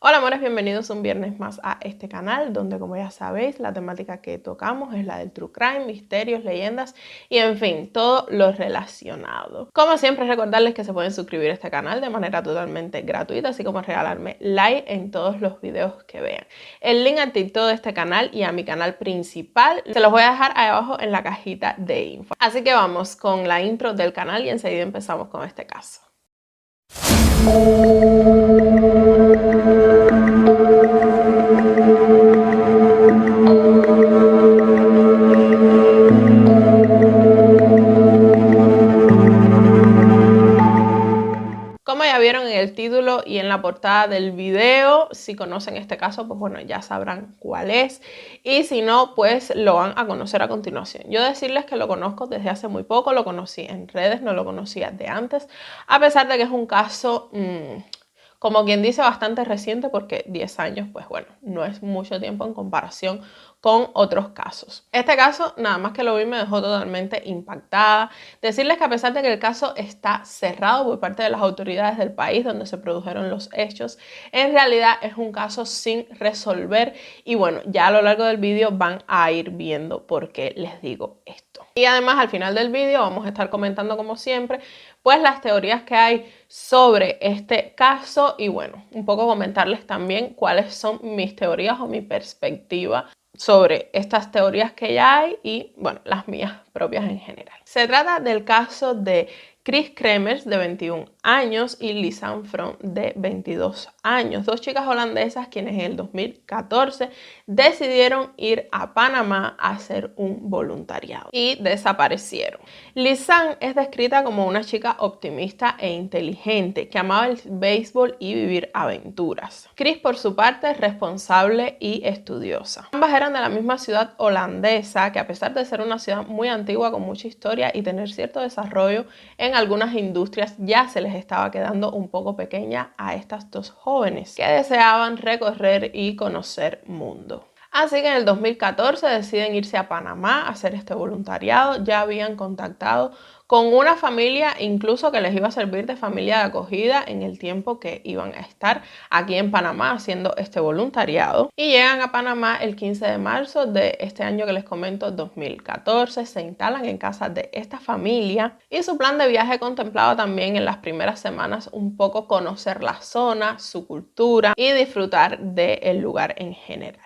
Hola amores, bienvenidos un viernes más a este canal donde, como ya sabéis, la temática que tocamos es la del true crime, misterios, leyendas y en fin, todo lo relacionado. Como siempre, recordarles que se pueden suscribir a este canal de manera totalmente gratuita, así como regalarme like en todos los videos que vean. El link al TikTok de este canal y a mi canal principal se los voy a dejar ahí abajo en la cajita de info. Así que vamos con la intro del canal y enseguida empezamos con este caso. Como ya vieron en el título y en la portada del video, si conocen este caso, pues bueno, ya sabrán cuál es. Y si no, pues lo van a conocer a continuación. Yo decirles que lo conozco desde hace muy poco, lo conocí en redes, no lo conocía de antes. A pesar de que es un caso, como quien dice, bastante reciente, porque 10 años, pues bueno, no es mucho tiempo en comparación con otros casos. Este caso, nada más que lo vi, me dejó totalmente impactada. Decirles que a pesar de que el caso está cerrado por parte de las autoridades del país donde se produjeron los hechos, en realidad es un caso sin resolver y bueno, ya a lo largo del vídeo van a ir viendo por qué les digo esto. Y además al final del vídeo vamos a estar comentando como siempre pues las teorías que hay sobre este caso y bueno, un poco comentarles también cuáles son mis teorías o mi perspectiva sobre estas teorías que ya hay y, bueno, las mías propias en general. Se trata del caso de Chris Kremers, de 21 años, y Lisanne From, de 22 años. Dos chicas holandesas quienes en el 2014 decidieron ir a Panamá a hacer un voluntariado y desaparecieron. Lisanne es descrita como una chica optimista e inteligente que amaba el béisbol y vivir aventuras. Chris, por su parte, es responsable y estudiosa. Ambas eran de la misma ciudad holandesa, que a pesar de ser una ciudad muy antigua con mucha historia y tener cierto desarrollo en algunas industrias, ya se les estaba quedando un poco pequeña a estas dos jóvenes que deseaban recorrer y conocer mundo. Así que en el 2014 deciden irse a Panamá a hacer este voluntariado. Ya habían contactado con una familia incluso que les iba a servir de familia de acogida en el tiempo que iban a estar aquí en Panamá haciendo este voluntariado. Y llegan a Panamá el 15 de marzo de este año que les comento, 2014. Se instalan en casa de esta familia y su plan de viaje contemplaba también en las primeras semanas un poco conocer la zona, su cultura y disfrutar del lugar en general.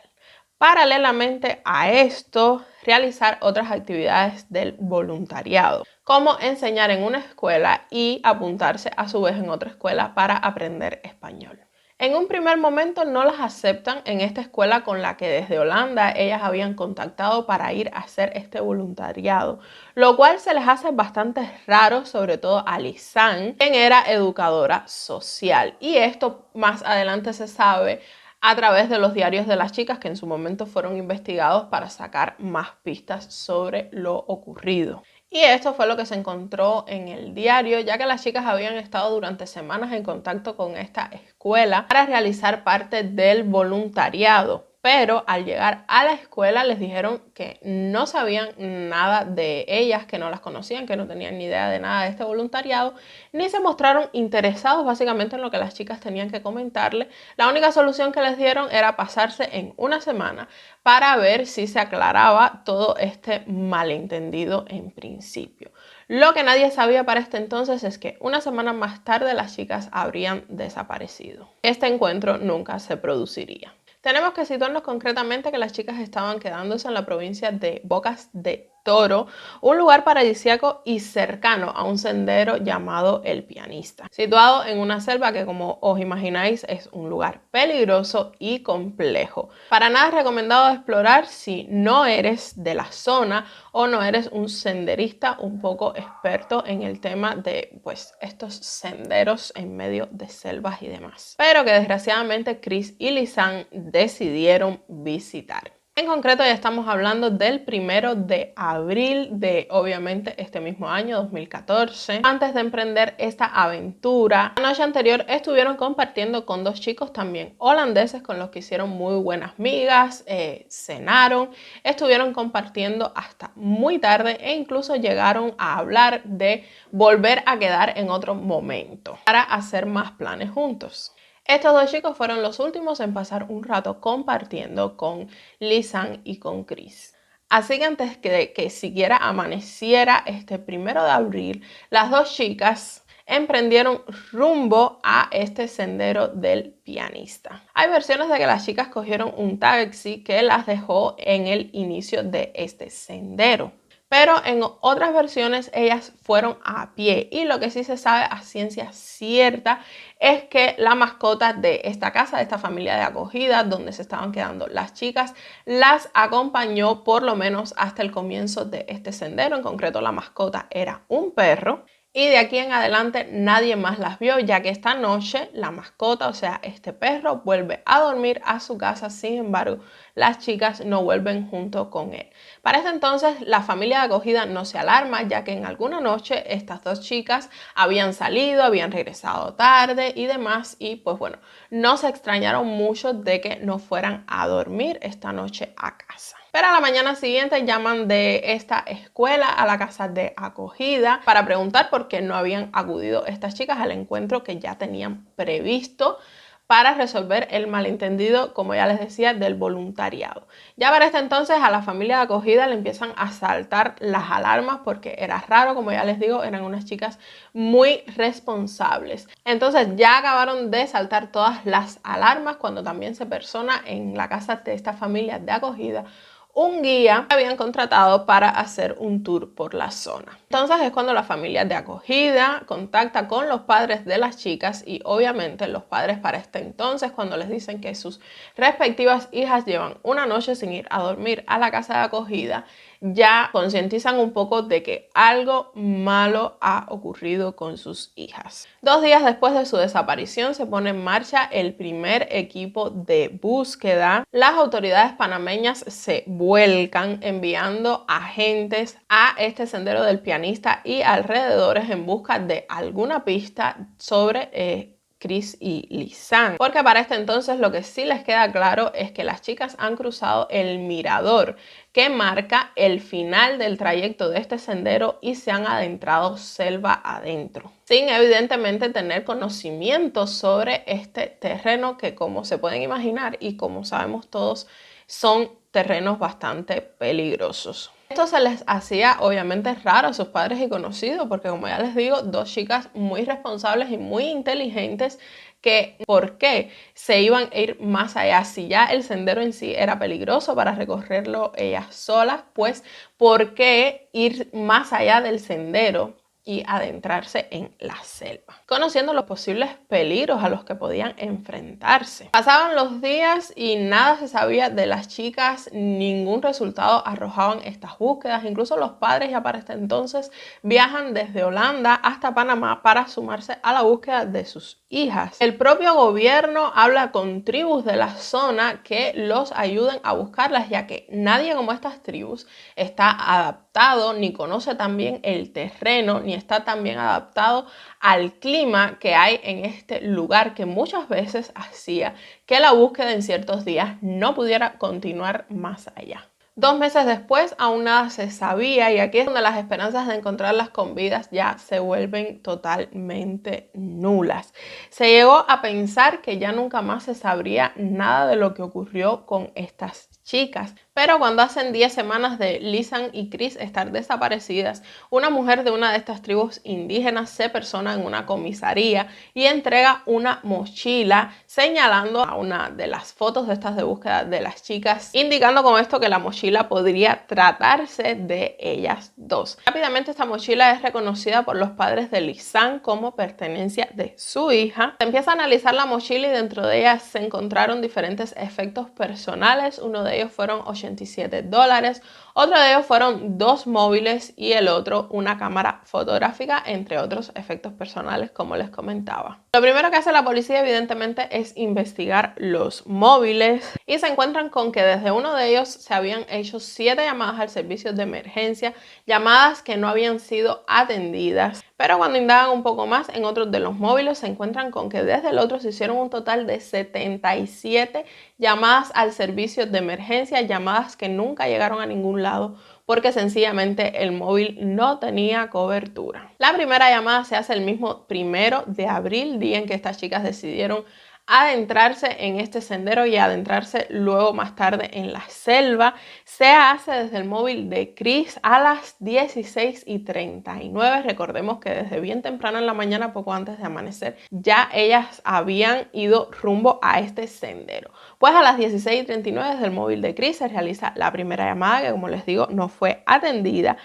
Paralelamente a esto, realizar otras actividades del voluntariado, como enseñar en una escuela y apuntarse a su vez en otra escuela para aprender español. En un primer momento no las aceptan en esta escuela con la que desde Holanda ellas habían contactado para ir a hacer este voluntariado, lo cual se les hace bastante raro, sobre todo a Lisanne, quien era educadora social. Y esto más adelante se sabe a través de los diarios de las chicas que en su momento fueron investigados para sacar más pistas sobre lo ocurrido. Y esto fue lo que se encontró en el diario, ya que las chicas habían estado durante semanas en contacto con esta escuela para realizar parte del voluntariado. Pero al llegar a la escuela les dijeron que no sabían nada de ellas, que no las conocían, que no tenían ni idea de nada de este voluntariado, ni se mostraron interesados básicamente en lo que las chicas tenían que comentarle. La única solución que les dieron era pasarse en una semana para ver si se aclaraba todo este malentendido en principio. Lo que nadie sabía para este entonces es que una semana más tarde las chicas habrían desaparecido. Este encuentro nunca se produciría. Tenemos que situarnos concretamente que las chicas estaban quedándose en la provincia de Bocas de Toro, un lugar paradisíaco y cercano a un sendero llamado El Pianista, situado en una selva que, como os imagináis, es un lugar peligroso y complejo. Para nada recomendado de explorar si no eres de la zona o no eres un senderista un poco experto en el tema de pues estos senderos en medio de selvas y demás, pero que desgraciadamente Chris y Lisanne decidieron visitar. En concreto ya estamos hablando del 1 de abril de obviamente este mismo año 2014. Antes de emprender esta aventura, la noche anterior estuvieron compartiendo con dos chicos también holandeses con los que hicieron muy buenas migas, cenaron, estuvieron compartiendo hasta muy tarde e incluso llegaron a hablar de volver a quedar en otro momento para hacer más planes juntos. Estos dos chicos fueron los últimos en pasar un rato compartiendo con Lisanne y con Chris. Así que antes de que siquiera amaneciera este 1 de abril, las dos chicas emprendieron rumbo a este sendero del pianista. Hay versiones de que las chicas cogieron un taxi que las dejó en el inicio de este sendero. Pero en otras versiones ellas fueron a pie, y lo que sí se sabe a ciencia cierta es que la mascota de esta casa, de esta familia de acogida donde se estaban quedando las chicas, las acompañó por lo menos hasta el comienzo de este sendero. En concreto, la mascota era un perro. Y de aquí en adelante nadie más las vio, ya que esta noche la mascota, o sea, este perro, vuelve a dormir a su casa. Sin embargo, las chicas no vuelven junto con él. Para este entonces, la familia de acogida no se alarma, ya que en alguna noche estas dos chicas habían salido, habían regresado tarde y demás. Y pues bueno, no se extrañaron mucho de que no fueran a dormir esta noche a casa. Pero a la mañana siguiente llaman de esta escuela a la casa de acogida para preguntar por qué no habían acudido estas chicas al encuentro que ya tenían previsto para resolver el malentendido, como ya les decía, del voluntariado. Ya para este entonces a la familia de acogida le empiezan a saltar las alarmas porque era raro, como ya les digo, eran unas chicas muy responsables. Entonces ya acabaron de saltar todas las alarmas cuando también se persona en la casa de esta familia de acogida un guía que habían contratado para hacer un tour por la zona. Entonces es cuando la familia de acogida contacta con los padres de las chicas, y obviamente los padres para este entonces, cuando les dicen que sus respectivas hijas llevan una noche sin ir a dormir a la casa de acogida, ya concientizan un poco de que algo malo ha ocurrido con sus hijas. 2 días después de su desaparición se pone en marcha el primer equipo de búsqueda. Las autoridades panameñas se vuelcan enviando agentes a este sendero del pianista y alrededores en busca de alguna pista sobre Chris y Lisanne, porque para este entonces lo que sí les queda claro es que las chicas han cruzado el mirador que marca el final del trayecto de este sendero y se han adentrado selva adentro, sin evidentemente tener conocimiento sobre este terreno que, como se pueden imaginar y como sabemos todos, son terrenos bastante peligrosos. Esto se les hacía obviamente raro a sus padres y conocidos porque, como ya les digo, dos chicas muy responsables y muy inteligentes que ¿por qué se iban a ir más allá? Si ya el sendero en sí era peligroso para recorrerlo ellas solas, pues ¿por qué ir más allá del sendero y adentrarse en la selva, conociendo los posibles peligros a los que podían enfrentarse? Pasaban los días y nada se sabía de las chicas, ningún resultado arrojaban estas búsquedas. Incluso los padres ya para este entonces viajan desde Holanda hasta Panamá para sumarse a la búsqueda de sus hijas. El propio gobierno habla con tribus de la zona que los ayuden a buscarlas, ya que nadie como estas tribus está adaptado ni conoce tan bien el terreno ni está tan bien adaptado al clima que hay en este lugar, que muchas veces hacía que la búsqueda en ciertos días no pudiera continuar más allá. 2 meses después aún nada se sabía, y aquí es donde las esperanzas de encontrarlas con vidas ya se vuelven totalmente nulas. Se llegó a pensar que ya nunca más se sabría nada de lo que ocurrió con estas chicas. Pero cuando hacen 10 semanas de Lisanne y Chris estar desaparecidas, una mujer de una de estas tribus indígenas se persona en una comisaría y entrega una mochila señalando a una de las fotos de estas de búsqueda de las chicas, indicando con esto que la mochila podría tratarse de ellas dos. Rápidamente esta mochila es reconocida por los padres de Lisanne como pertenencia de su hija. Se empieza a analizar la mochila y dentro de ella se encontraron diferentes efectos personales. Uno de ellos fueron $87, otro de ellos fueron 2 móviles y el otro una cámara fotográfica, entre otros efectos personales, como les comentaba. Lo primero que hace la policía evidentemente es investigar los móviles y se encuentran con que desde uno de ellos se habían hecho 7 llamadas al servicio de emergencia, llamadas que no habían sido atendidas. Pero cuando indagan un poco más en otros de los móviles se encuentran con que desde el otro se hicieron un total de 77 llamadas al servicio de emergencia, llamadas que nunca llegaron a ningún lado porque sencillamente el móvil no tenía cobertura. La primera llamada se hace el mismo 1 de abril, día en que estas chicas decidieron adentrarse en este sendero y adentrarse luego más tarde en la selva se hace desde el móvil de Chris a las 16:39. Recordemos que desde bien temprano en la mañana, poco antes de amanecer, ya ellas habían ido rumbo a este sendero. Pues a las 16:39 desde el móvil de Chris se realiza la primera llamada, que como les digo no fue atendida.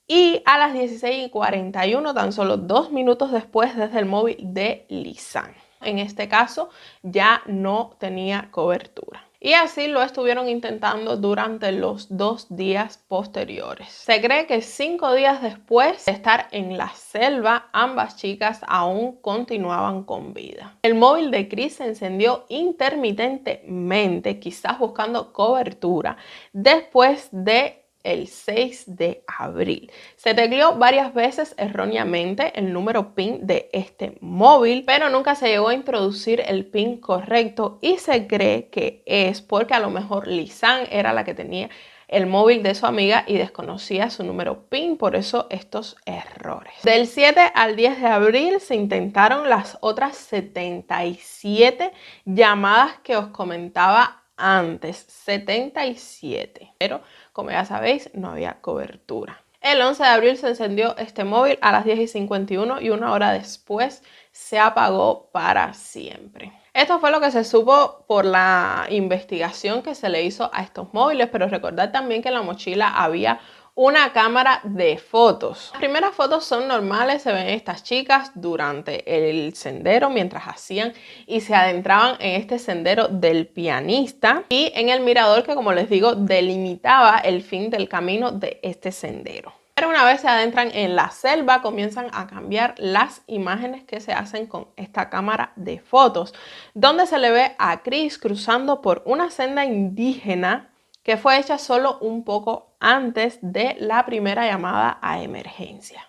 Y a las 16:41, tan solo 2 minutos después, desde el móvil de Lisanne. En este caso ya no tenía cobertura. Y así lo estuvieron intentando durante los 2 días posteriores. Se cree que 5 días después de estar en la selva, ambas chicas aún continuaban con vida. El móvil de Chris se encendió intermitentemente, quizás buscando cobertura, después de el 6 de abril. Se tecleó varias veces erróneamente el número PIN de este móvil, pero nunca se llegó a introducir el PIN correcto y se cree que es porque a lo mejor Lisanne era la que tenía el móvil de su amiga y desconocía su número PIN, por eso estos errores. Del 7 al 10 de abril se intentaron las otras 77 llamadas que os comentaba antes, 77, pero como ya sabéis no había cobertura. El 11 de abril se encendió este móvil a las 10:51 y una hora después se apagó para siempre. Esto fue lo que se supo por la investigación que se le hizo a estos móviles, pero recordad también que en la mochila había una cámara de fotos. Las primeras fotos son normales, se ven estas chicas durante el sendero mientras hacían y se adentraban en este sendero del pianista y en el mirador que, como les digo, delimitaba el fin del camino de este sendero. Pero una vez se adentran en la selva, comienzan a cambiar las imágenes que se hacen con esta cámara de fotos, donde se le ve a Chris cruzando por una senda indígena que fue hecha solo un poco antes de la primera llamada a emergencia.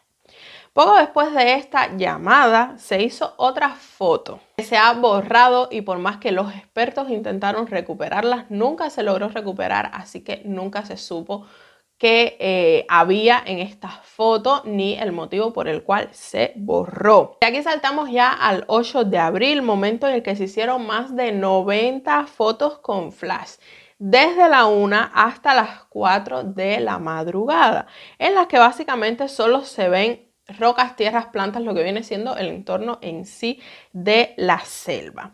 Poco después de esta llamada se hizo otra foto que se ha borrado y por más que los expertos intentaron recuperarlas, nunca se logró recuperar, así que nunca se supo que había en esta foto ni el motivo por el cual se borró. Y aquí saltamos ya al 8 de abril, momento en el que se hicieron más de 90 fotos con flash, desde la 1 hasta las 4 de la madrugada, en las que básicamente solo se ven rocas, tierras, plantas, lo que viene siendo el entorno en sí de la selva.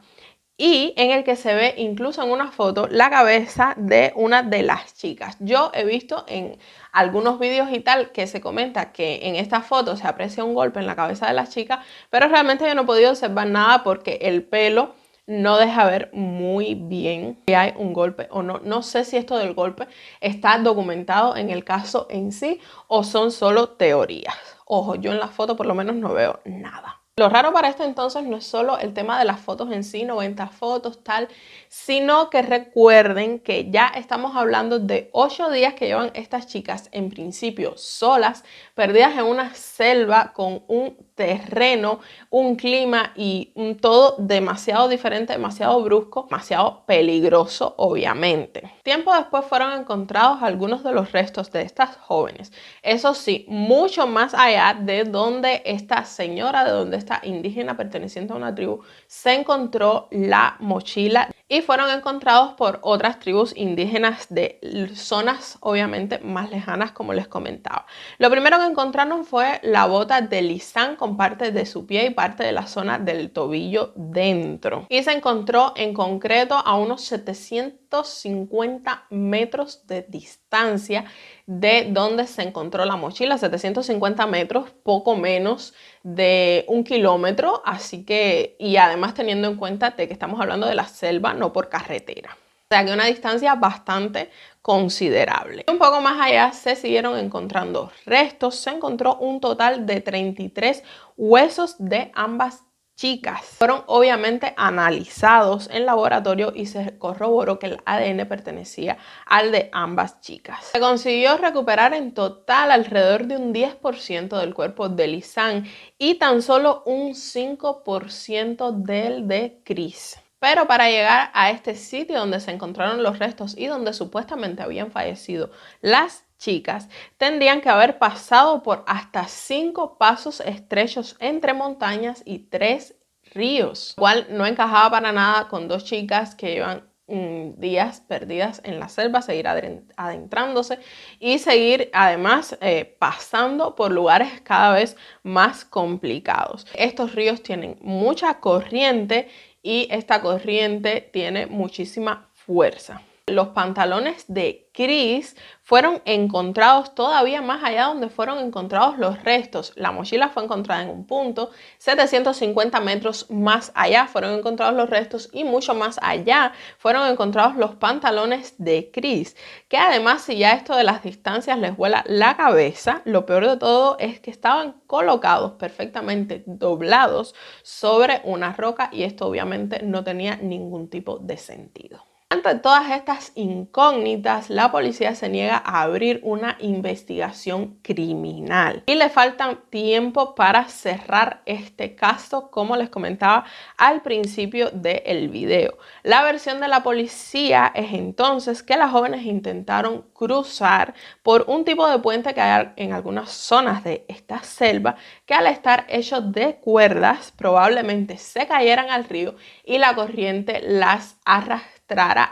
Y en el que se ve incluso en una foto la cabeza de una de las chicas. Yo he visto en algunos vídeos y tal que se comenta que en esta foto se aprecia un golpe en la cabeza de la chica, pero realmente yo no he podido observar nada porque el pelo no deja ver muy bien si hay un golpe o no. No sé si esto del golpe está documentado en el caso en sí o son solo teorías. Ojo, yo en la foto por lo menos no veo nada. Lo raro para este entonces no es solo el tema de las fotos en sí, 90 fotos, tal, sino que recuerden que ya estamos hablando de 8 días que llevan estas chicas en principio solas, perdidas en una selva con un terreno, un clima y un todo demasiado diferente, demasiado brusco, demasiado peligroso, obviamente. Tiempo después fueron encontrados algunos de los restos de estas jóvenes. Eso sí, mucho más allá de donde esta señora, de donde esta indígena perteneciente a una tribu, se encontró la mochila y fueron encontrados por otras tribus indígenas de zonas obviamente más lejanas, como les comentaba. Lo primero que encontraron fue la bota de Lisanne con parte de su pie y parte de la zona del tobillo dentro. Y se encontró en concreto a unos 750 metros de distancia de donde se encontró la mochila. 750 metros, poco menos de 1 kilómetro, así que, y además teniendo en cuenta de que estamos hablando de la selva, no por carretera. O sea que una distancia bastante considerable. Un poco más allá se siguieron encontrando restos. Se encontró un total de 33 huesos de ambas chicas. Fueron obviamente analizados en laboratorio y se corroboró que el ADN pertenecía al de ambas chicas. Se consiguió recuperar en total alrededor de un 10% del cuerpo de Lisanne y tan solo un 5% del de Chris. Pero para llegar a este sitio donde se encontraron los restos y donde supuestamente habían fallecido las chicas, tendrían que haber pasado por hasta 5 pasos estrechos entre montañas y 3 ríos, lo cual no encajaba para nada con dos chicas que llevan días perdidas en la selva, seguir adentrándose y seguir además pasando por lugares cada vez más complicados. Estos ríos tienen mucha corriente y esta corriente tiene muchísima fuerza. Los pantalones de Chris fueron encontrados todavía más allá donde fueron encontrados los restos. La mochila fue encontrada en un punto, 750 metros más allá fueron encontrados los restos y mucho más allá fueron encontrados los pantalones de Chris. Que además, si ya esto de las distancias les vuela la cabeza, lo peor de todo es que estaban colocados perfectamente doblados sobre una roca y esto obviamente no tenía ningún tipo de sentido. Ante todas estas incógnitas, la policía se niega a abrir una investigación criminal y le falta tiempo para cerrar este caso, como les comentaba al principio del video. La versión de la policía es entonces que las jóvenes intentaron cruzar por un tipo de puente que hay en algunas zonas de esta selva, que al estar hecho de cuerdas probablemente se cayeran al río y la corriente las arrastrara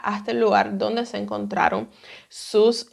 hasta el lugar donde se encontraron sus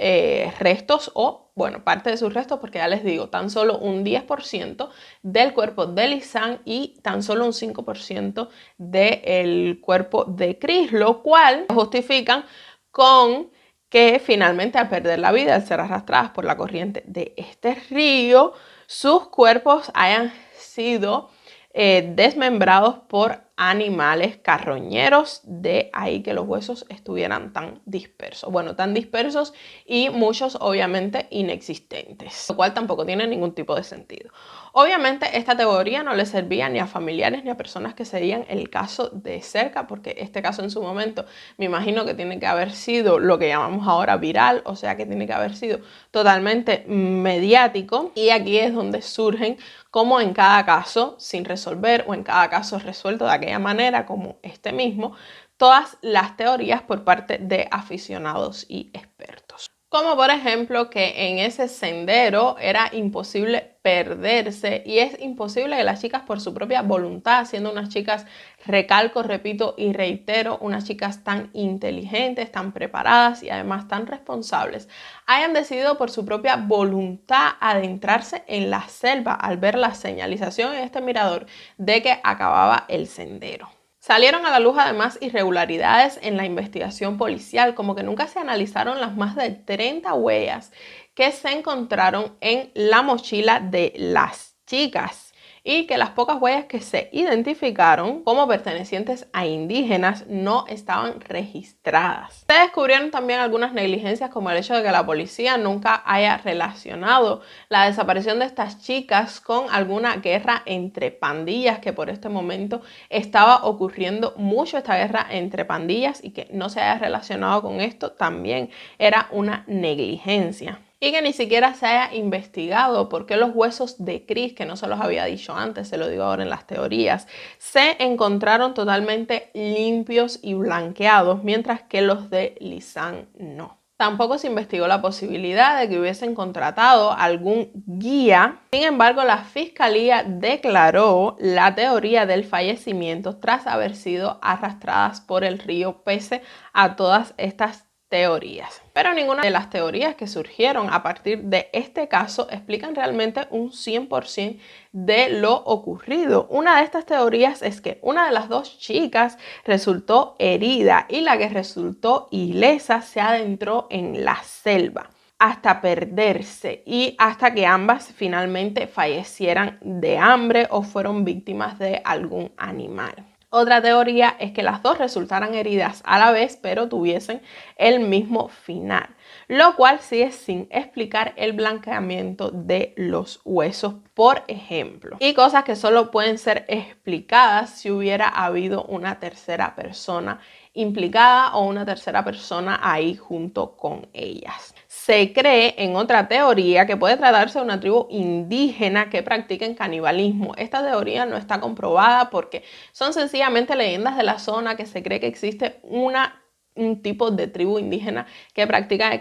restos o, bueno, parte de sus restos, porque ya les digo, tan solo un 10% del cuerpo de Lisanne y tan solo un 5% del cuerpo de Chris, lo cual justifican con que finalmente al perder la vida, al ser arrastradas por la corriente de este río, sus cuerpos hayan sido desmembrados por animales carroñeros, de ahí que los huesos estuvieran tan dispersos. Bueno, tan dispersos y muchos obviamente inexistentes, lo cual tampoco tiene ningún tipo de sentido. Obviamente esta teoría no le servía ni a familiares ni a personas que seguían el caso de cerca, porque este caso en su momento me imagino que tiene que haber sido lo que llamamos ahora viral, o sea que tiene que haber sido totalmente mediático, y aquí es donde surgen, como en cada caso sin resolver o en cada caso resuelto de aquella manera como este mismo, todas las teorías por parte de aficionados y expertos. Como por ejemplo que en ese sendero era imposible perderse y es imposible que las chicas por su propia voluntad, siendo unas chicas, recalco, repito y reitero, unas chicas tan inteligentes, tan preparadas y además tan responsables, hayan decidido por su propia voluntad adentrarse en la selva al ver la señalización en este mirador de que acababa el sendero. Salieron a la luz además irregularidades en la investigación policial, como que nunca se analizaron las más de 30 huellas que se encontraron en la mochila de las chicas y que las pocas huellas que se identificaron como pertenecientes a indígenas no estaban registradas. Se descubrieron también algunas negligencias, como el hecho de que la policía nunca haya relacionado la desaparición de estas chicas con alguna guerra entre pandillas, que por este momento estaba ocurriendo mucho esta guerra entre pandillas, y que no se haya relacionado con esto también era una negligencia. Y que ni siquiera se haya investigado por qué los huesos de Chris, que no se los había dicho antes, se lo digo ahora en las teorías, se encontraron totalmente limpios y blanqueados, mientras que los de Lisanne no. Tampoco se investigó la posibilidad de que hubiesen contratado algún guía. Sin embargo, la fiscalía declaró la teoría del fallecimiento tras haber sido arrastradas por el río, pese a todas estas teorías. Pero ninguna de las teorías que surgieron a partir de este caso explican realmente un 100% de lo ocurrido. Una de estas teorías es que una de las dos chicas resultó herida y la que resultó ilesa se adentró en la selva hasta perderse y hasta que ambas finalmente fallecieran de hambre o fueron víctimas de algún animal. Otra teoría es que las dos resultaran heridas a la vez, pero tuviesen el mismo final, lo cual sigue sin explicar el blanqueamiento de los huesos, por ejemplo, y cosas que solo pueden ser explicadas si hubiera habido una tercera persona implicada o una tercera persona ahí junto con ellas. Se cree en otra teoría que puede tratarse de una tribu indígena que practiquen canibalismo. Esta teoría no está comprobada porque son sencillamente leyendas de la zona, que se cree que existe un tipo de tribu indígena que practica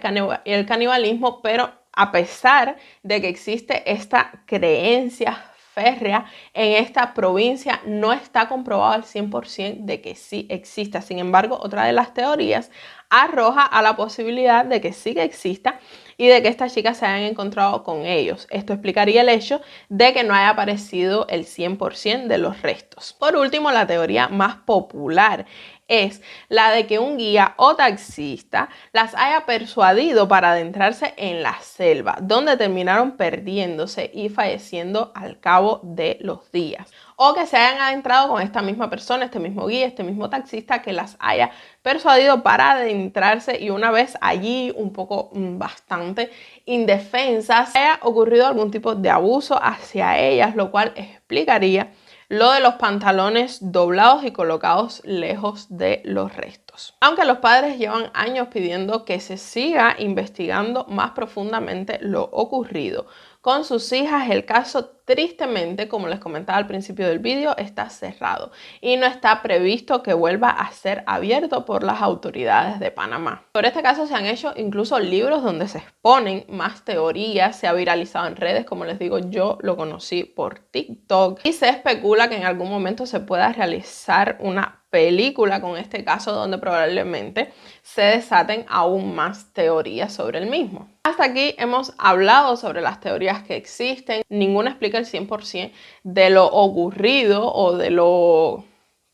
el canibalismo, pero a pesar de que existe esta creencia férrea en esta provincia no está comprobado al 100% de que sí exista. Sin embargo, otra de las teorías arroja a la posibilidad de que sí que exista y de que estas chicas se hayan encontrado con ellos. Esto explicaría el hecho de que no haya aparecido el 100% de los restos. Por último, la teoría más popular es la de que un guía o taxista las haya persuadido para adentrarse en la selva, donde terminaron perdiéndose y falleciendo al cabo de los días. O que se hayan adentrado con esta misma persona, este mismo guía, este mismo taxista que las haya persuadido para adentrarse y una vez allí un poco bastante indefensas haya ocurrido algún tipo de abuso hacia ellas, lo cual explicaría lo de los pantalones doblados y colocados lejos de los restos. Aunque los padres llevan años pidiendo que se siga investigando más profundamente lo ocurrido con sus hijas, el caso tristemente, como les comentaba al principio del vídeo, está cerrado y no está previsto que vuelva a ser abierto por las autoridades de Panamá. Sobre este caso se han hecho incluso libros donde se exponen más teorías, se ha viralizado en redes, como les digo, yo lo conocí por TikTok y se especula que en algún momento se pueda realizar una película con este caso donde probablemente se desaten aún más teorías sobre el mismo. Hasta aquí hemos hablado sobre las teorías que existen. Ninguna explica el 100% de lo ocurrido o de lo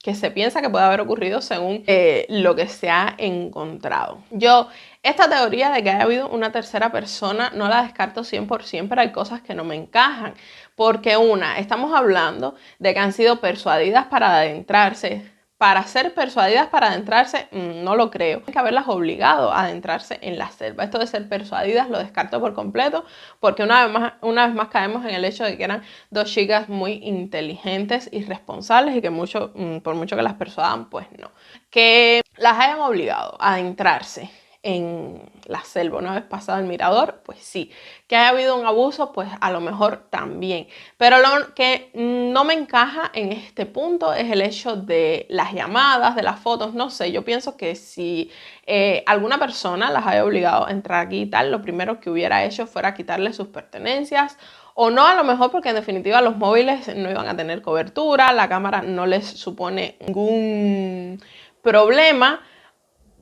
que se piensa que puede haber ocurrido según lo que se ha encontrado. Yo esta teoría de que haya habido una tercera persona no la descarto 100%, pero hay cosas que no me encajan. Porque estamos hablando de que han sido persuadidas para adentrarse. Para ser persuadidas para adentrarse, no lo creo. Hay que haberlas obligado a adentrarse en la selva. Esto de ser persuadidas lo descarto por completo porque una vez más caemos en el hecho de que eran dos chicas muy inteligentes y responsables y que por mucho que las persuadan, pues no. Que las hayan obligado a adentrarse en la selva una vez pasado el mirador, pues sí. Que haya habido un abuso, pues a lo mejor también. Pero lo que no me encaja en este punto es el hecho de las llamadas, de las fotos, no sé. Yo pienso que si alguna persona las haya obligado a entrar aquí y tal, lo primero que hubiera hecho fuera quitarle sus pertenencias. O no, a lo mejor porque en definitiva los móviles no iban a tener cobertura, la cámara no les supone ningún problema.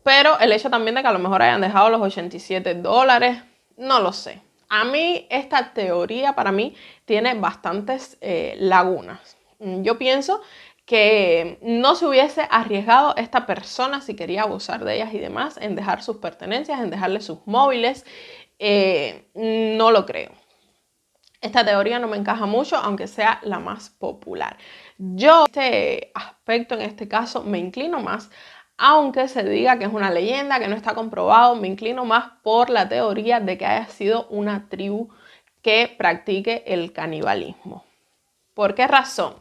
Pero el hecho también de que a lo mejor hayan dejado los $87, no lo sé. A mí esta teoría para mí tiene bastantes lagunas. Yo pienso que no se hubiese arriesgado esta persona si quería abusar de ellas y demás en dejar sus pertenencias, en dejarle sus móviles. No lo creo. Esta teoría no me encaja mucho, aunque sea la más popular. Yo, este aspecto en este caso, me inclino más, aunque se diga que es una leyenda, que no está comprobado, me inclino más por la teoría de que haya sido una tribu que practique el canibalismo. ¿Por qué razón?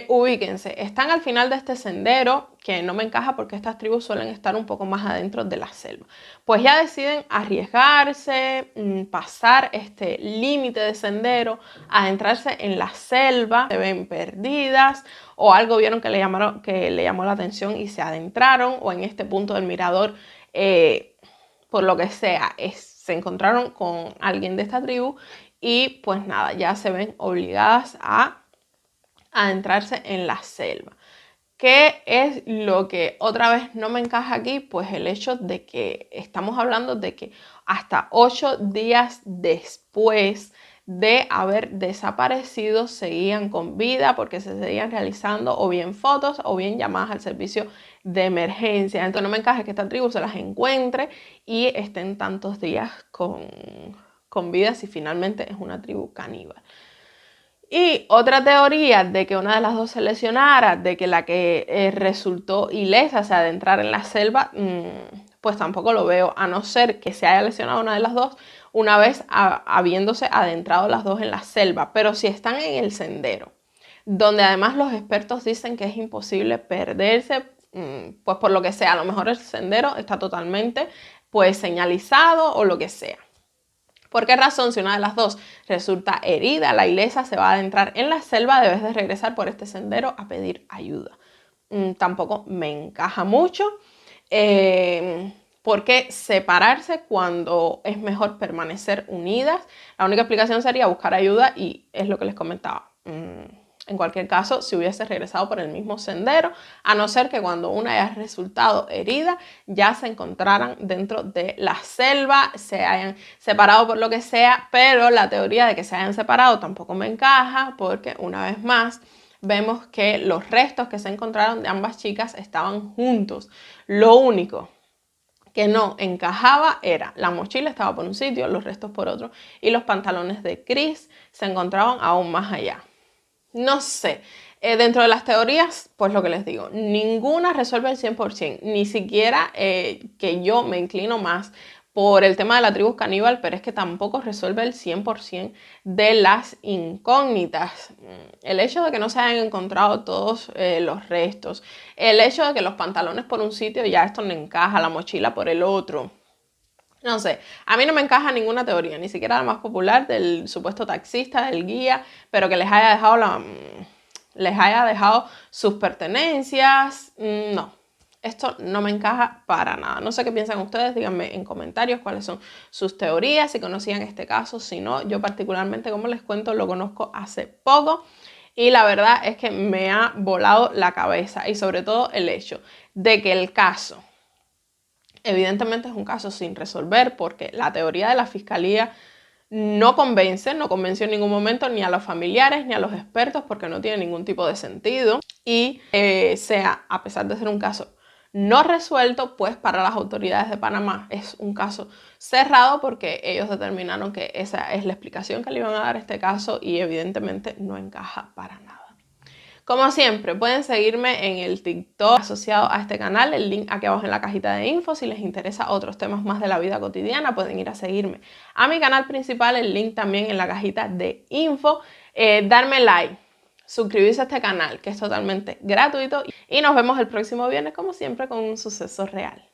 Ubíquense, están al final de este sendero, que no me encaja porque estas tribus suelen estar un poco más adentro de la selva. Pues ya deciden arriesgarse, pasar este límite de sendero, adentrarse en la selva, se ven perdidas o algo vieron que le llamó la atención y se adentraron, o en este punto del mirador, por lo que sea, se encontraron con alguien de esta tribu y pues nada, ya se ven obligadas a adentrarse en la selva. ¿Qué es lo que otra vez no me encaja aquí? Pues el hecho de que estamos hablando de que hasta 8 días después de haber desaparecido seguían con vida porque se seguían realizando o bien fotos o bien llamadas al servicio de emergencia. Entonces no me encaja que esta tribu se las encuentre y estén tantos días con vida si finalmente es una tribu caníbal. Y otra teoría de que una de las dos se lesionara, de que la que resultó ilesa, o sea, de entrar en la selva, pues tampoco lo veo, a no ser que se haya lesionado una de las dos una vez habiéndose adentrado las dos en la selva. Pero si están en el sendero, donde además los expertos dicen que es imposible perderse, pues por lo que sea, a lo mejor el sendero está totalmente pues señalizado o lo que sea. ¿Por qué razón? Si una de las dos resulta herida, la ilesa se va a adentrar en la selva, debes de regresar por este sendero a pedir ayuda. Tampoco me encaja mucho. ¿Por qué separarse cuando es mejor permanecer unidas? La única explicación sería buscar ayuda y es lo que les comentaba. en cualquier caso, si hubiese regresado por el mismo sendero, a no ser que cuando una haya resultado herida, ya se encontraran dentro de la selva, se hayan separado por lo que sea, pero la teoría de que se hayan separado tampoco me encaja, porque una vez más vemos que los restos que se encontraron de ambas chicas estaban juntos. Lo único que no encajaba era la mochila estaba por un sitio, los restos por otro, y los pantalones de Chris se encontraban aún más allá. No sé, dentro de las teorías, pues lo que les digo, ninguna resuelve el 100%, ni siquiera que yo me inclino más por el tema de la tribu caníbal, pero es que tampoco resuelve el 100% de las incógnitas. El hecho de que no se hayan encontrado todos los restos, el hecho de que los pantalones por un sitio ya esto no encaja, la mochila por el otro. No sé, a mí no me encaja ninguna teoría, ni siquiera la más popular del supuesto taxista, del guía, pero que les haya dejado sus pertenencias. No, esto no me encaja para nada. No sé qué piensan ustedes, díganme en comentarios cuáles son sus teorías, si conocían este caso, si no. Yo particularmente, como les cuento, lo conozco hace poco y la verdad es que me ha volado la cabeza y sobre todo el hecho de que el caso evidentemente es un caso sin resolver porque la teoría de la fiscalía no convenció en ningún momento ni a los familiares ni a los expertos porque no tiene ningún tipo de sentido y sea, a pesar de ser un caso no resuelto, pues para las autoridades de Panamá es un caso cerrado porque ellos determinaron que esa es la explicación que le iban a dar a este caso y evidentemente no encaja para nada. Como siempre, pueden seguirme en el TikTok asociado a este canal, el link aquí abajo en la cajita de info. Si les interesa otros temas más de la vida cotidiana, pueden ir a seguirme a mi canal principal, el link también en la cajita de info. Darme like, suscribirse a este canal, que es totalmente gratuito. Y nos vemos el próximo viernes, como siempre, con un suceso real.